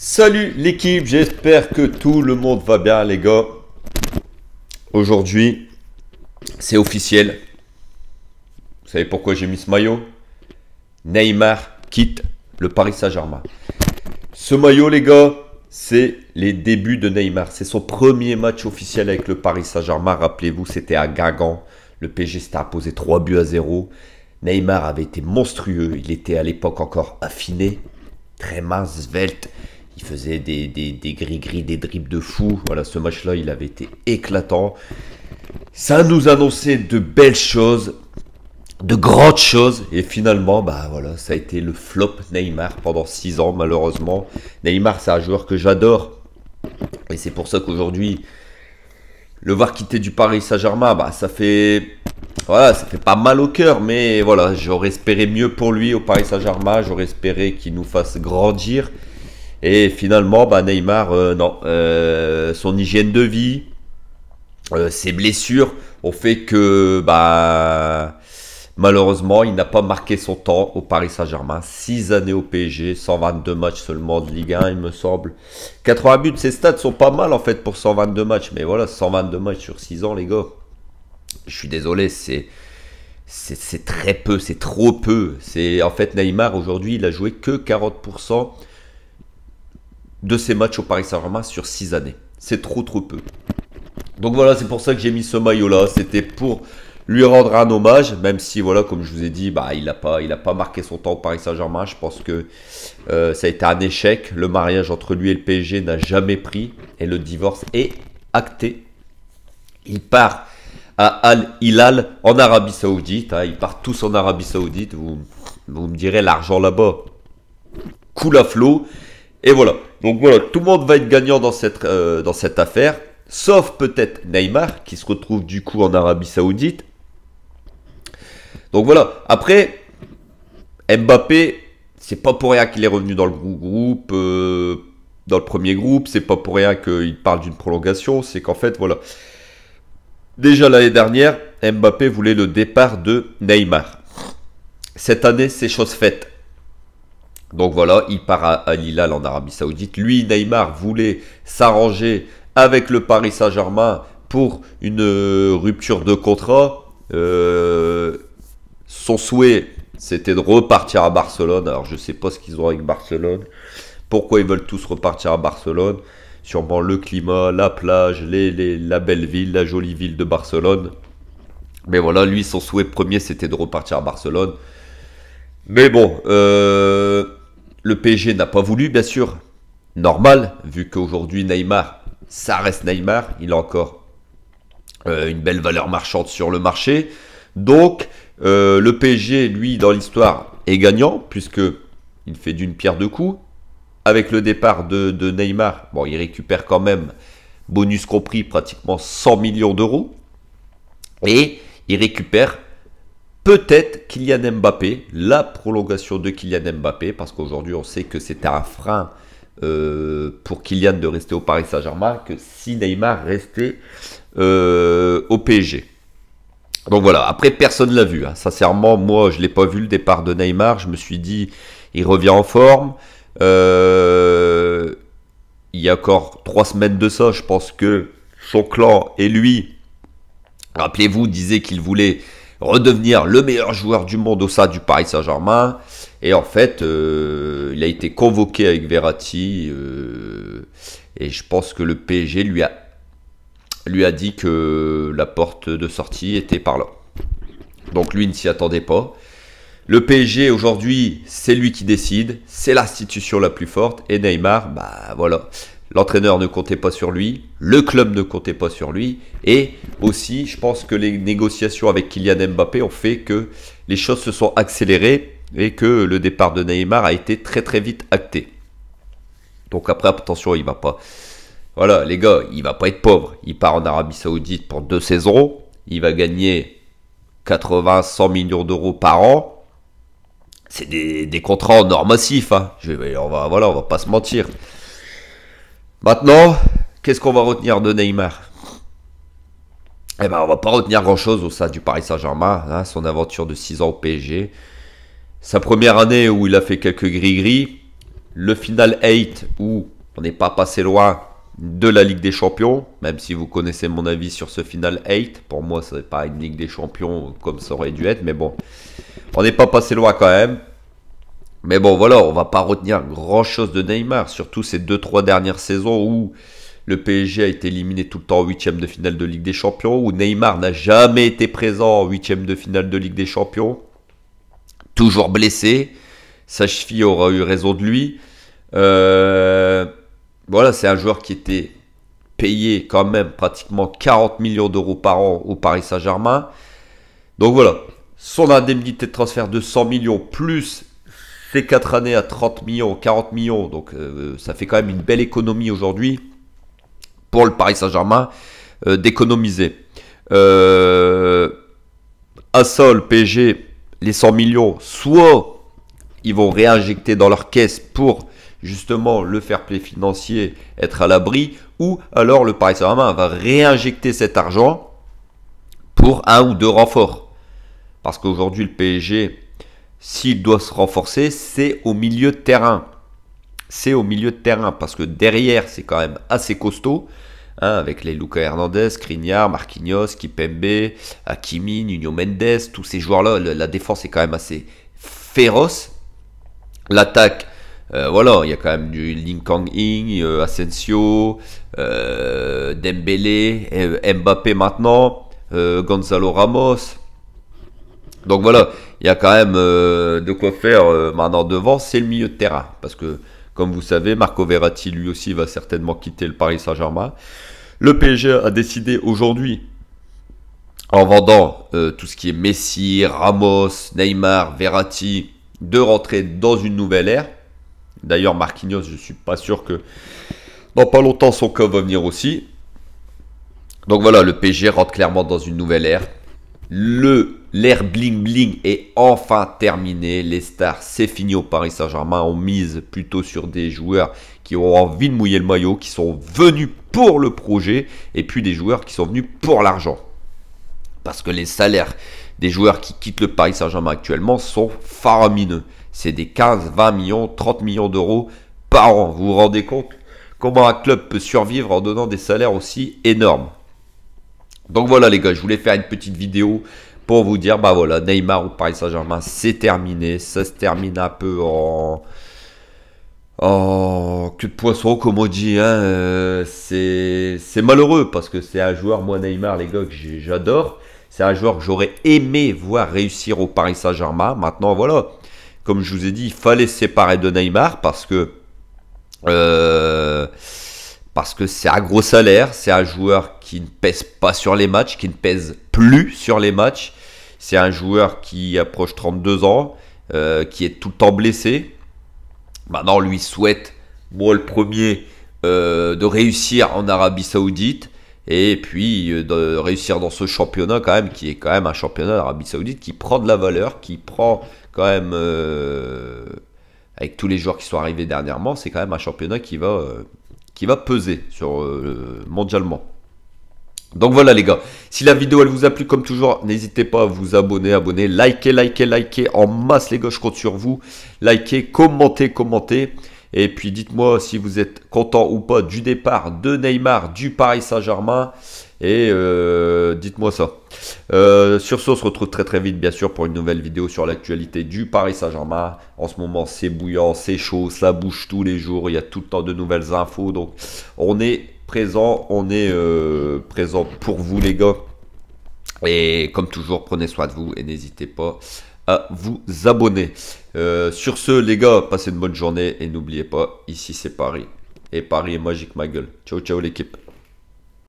Salut l'équipe, j'espère que tout le monde va bien les gars. Aujourd'hui, c'est officiel. Vous savez pourquoi j'ai mis ce maillot? Neymar quitte le Paris Saint-Germain. Ce maillot les gars, c'est les débuts de Neymar. C'est son premier match officiel avec le Paris Saint-Germain. Rappelez-vous, c'était à Guingamp. Le PSG s'était imposé 3-0. Neymar avait été monstrueux. Il était à l'époque encore affiné. Très mince, svelte. Il faisait des gris-gris, des dribbles de fou. Voilà, ce match-là, il avait été éclatant. Ça nous annonçait de belles choses, de grandes choses. Et finalement, bah voilà, ça a été le flop Neymar pendant 6 ans, malheureusement. Neymar, c'est un joueur que j'adore. Et c'est pour ça qu'aujourd'hui, le voir quitter du Paris Saint-Germain, bah ça fait... Voilà, ça fait pas mal au cœur, mais voilà, j'aurais espéré mieux pour lui au Paris Saint-Germain. J'aurais espéré qu'il nous fasse grandir. Et finalement, bah Neymar, non. Son hygiène de vie, ses blessures ont fait que, bah, malheureusement, il n'a pas marqué son temps au Paris Saint-Germain. 6 années au PSG, 122 matchs seulement de Ligue 1, il me semble. 80 buts, ses stats sont pas mal en fait pour 122 matchs. Mais voilà, 122 matchs sur 6 ans, les gars. Je suis désolé, c'est très peu, c'est trop peu. En fait, Neymar, aujourd'hui, il a joué que 40% de ses matchs au Paris Saint-Germain sur 6 années. C'est trop peu. Donc voilà, c'est pour ça que j'ai mis ce maillot-là. C'était pour lui rendre un hommage, même si, voilà, comme je vous ai dit, bah, il n'a pas marqué son temps au Paris Saint-Germain. Je pense que ça a été un échec. Le mariage entre lui et le PSG n'a jamais pris. Et le divorce est acté. Il part à Al-Hilal en Arabie Saoudite. Ils partent tous en Arabie Saoudite. Vous me direz, l'argent là-bas coule à flot. Et voilà. Donc voilà, tout le monde va être gagnant dans cette affaire. Sauf peut-être Neymar, qui se retrouve du coup en Arabie Saoudite. Donc voilà. Après, Mbappé, c'est pas pour rien qu'il est revenu dans le groupe, dans le premier groupe. C'est pas pour rien qu'il parle d'une prolongation. C'est qu'en fait, voilà. Déjà l'année dernière, Mbappé voulait le départ de Neymar. Cette année, c'est chose faite. Donc voilà, il part à Al-Hilal en Arabie Saoudite. Lui, Neymar, voulait s'arranger avec le Paris Saint-Germain pour une rupture de contrat. Son souhait, c'était de repartir à Barcelone. Alors, je ne sais pas ce qu'ils ont avec Barcelone. Pourquoi ils veulent tous repartir à Barcelone? Sûrement le climat, la plage, la belle ville, la jolie ville de Barcelone. Mais voilà, lui, son souhait premier, c'était de repartir à Barcelone. Mais bon, le PSG n'a pas voulu, bien sûr. Normal, vu qu'aujourd'hui, Neymar, ça reste Neymar. Il a encore une belle valeur marchande sur le marché. Donc, le PSG, lui, dans l'histoire, est gagnant, puisqu'il fait d'une pierre deux coups. Avec le départ de Neymar, bon, il récupère quand même, bonus compris, pratiquement 100 millions d'euros. Et il récupère peut-être Kylian Mbappé, la prolongation de Kylian Mbappé, parce qu'aujourd'hui, on sait que c'était un frein pour Kylian de rester au Paris Saint-Germain, que si Neymar restait au PSG. Donc voilà, après, personne ne l'a vu. Hein. Sincèrement, moi, je ne l'ai pas vu le départ de Neymar. Je me suis dit, il revient en forme. Il y a encore 3 semaines de ça, je pense que son clan et lui, rappelez-vous, disaient qu'il voulait redevenir le meilleur joueur du monde au sein du Paris Saint-Germain. Et en fait, il a été convoqué avec Verratti. Et je pense que le PSG lui a dit que la porte de sortie était par là. Donc lui ne s'y attendait pas. Le PSG aujourd'hui, c'est lui qui décide, c'est l'institution la plus forte. Et Neymar, bah voilà, l'entraîneur ne comptait pas sur lui, le club ne comptait pas sur lui. Et aussi, je pense que les négociations avec Kylian Mbappé ont fait que les choses se sont accélérées et que le départ de Neymar a été très très vite acté. Donc après, attention, il va pas... Voilà, les gars, il va pas être pauvre. Il part en Arabie Saoudite pour 2 saisons. Il va gagner 80-100 millions d'euros par an. C'est des contrats en or massif. Hein. On va pas se mentir. Maintenant, qu'est-ce qu'on va retenir de Neymar? Eh ben, on va pas retenir grand-chose au sein du Paris Saint-Germain. Hein, son aventure de 6 ans au PSG. Sa première année où il a fait quelques gris-gris. le Final 8 où on n'est pas passé loin de la Ligue des Champions, même si vous connaissez mon avis sur ce Final 8. Pour moi, ce n'est pas une Ligue des Champions comme ça aurait dû être, mais bon, on n'est pas passé loin quand même. Mais bon, voilà, on va pas retenir grand-chose de Neymar, surtout ces 2-3 dernières saisons où le PSG a été éliminé tout le temps en huitième de finale de Ligue des Champions, où Neymar n'a jamais été présent en huitième de finale de Ligue des Champions, toujours blessé. Sa cheville aura eu raison de lui. Voilà, c'est un joueur qui était payé quand même pratiquement 40 millions d'euros par an au Paris Saint-Germain. Donc voilà, son indemnité de transfert de 100 millions plus ces 4 années à 30 millions, 40 millions. Donc ça fait quand même une belle économie aujourd'hui pour le Paris Saint-Germain d'économiser. À ça, le PSG, les 100 millions, soit ils vont réinjecter dans leur caisse pour justement le fair play financier, être à l'abri, ou alors le Paris Saint-Germain va réinjecter cet argent pour un ou deux renforts. Parce qu'aujourd'hui, le PSG, s'il doit se renforcer, c'est au milieu de terrain. C'est au milieu de terrain, parce que derrière, c'est quand même assez costaud, hein, avec les Lucas Hernandez, Skriniar, Marquinhos, Kipembe, Hakimi, Nuno Mendes, tous ces joueurs-là, la défense est quand même assez féroce. L'attaque, voilà, il y a quand même du Ling Kang-in, Asensio, Dembélé, Mbappé maintenant, Gonzalo Ramos. Donc voilà, il y a quand même de quoi faire maintenant devant, c'est le milieu de terrain. Parce que, comme vous savez, Marco Verratti, lui aussi, va certainement quitter le Paris Saint-Germain. Le PSG a décidé aujourd'hui, en vendant tout ce qui est Messi, Ramos, Neymar, Verratti, de rentrer dans une nouvelle ère. D'ailleurs, Marquinhos, je ne suis pas sûr que dans pas longtemps, son cas va venir aussi. Donc voilà, le PSG rentre clairement dans une nouvelle ère. L'ère bling bling est enfin terminée. Les stars, c'est fini au Paris Saint-Germain. On mise plutôt sur des joueurs qui ont envie de mouiller le maillot, qui sont venus pour le projet, et puis des joueurs qui sont venus pour l'argent. Parce que les salaires des joueurs qui quittent le Paris Saint-Germain actuellement sont faramineux. C'est des 15, 20 millions, 30 millions d'euros par an. Vous vous rendez compte comment un club peut survivre en donnant des salaires aussi énormes? Donc voilà les gars, je voulais faire une petite vidéo pour vous dire, bah voilà, Neymar au Paris Saint-Germain, c'est terminé. Ça se termine un peu en queue de poisson, comme on dit. Hein. C'est malheureux parce que c'est un joueur, moi Neymar, les gars, que j'adore. C'est un joueur que j'aurais aimé voir réussir au Paris Saint-Germain. Maintenant, voilà, comme je vous ai dit, il fallait se séparer de Neymar parce que c'est un gros salaire. C'est un joueur qui ne pèse pas sur les matchs, qui ne pèse plus sur les matchs. C'est un joueur qui approche 32 ans, qui est tout le temps blessé. Maintenant, lui souhaite, moi le premier, de réussir en Arabie Saoudite. Et puis de réussir dans ce championnat quand même, qui est quand même un championnat d'Arabie Saoudite qui prend de la valeur, qui prend quand même, avec tous les joueurs qui sont arrivés dernièrement, c'est quand même un championnat qui va peser sur mondialement. Donc voilà les gars, si la vidéo elle vous a plu comme toujours, n'hésitez pas à vous abonner, likez en masse les gars, je compte sur vous. Likez, commentez. Et puis dites-moi si vous êtes content ou pas du départ de Neymar du Paris Saint-Germain. Et dites-moi ça. Sur ce, on se retrouve très vite bien sûr pour une nouvelle vidéo sur l'actualité du Paris Saint-Germain. En ce moment c'est bouillant, c'est chaud, ça bouge tous les jours. Il y a tout le temps de nouvelles infos. Donc on est présent, présent pour vous les gars. Et comme toujours, prenez soin de vous et n'hésitez pas à vous abonner. Sur ce les gars, passez une bonne journée et n'oubliez pas, ici c'est Paris. Et Paris est magique ma gueule. Ciao ciao l'équipe.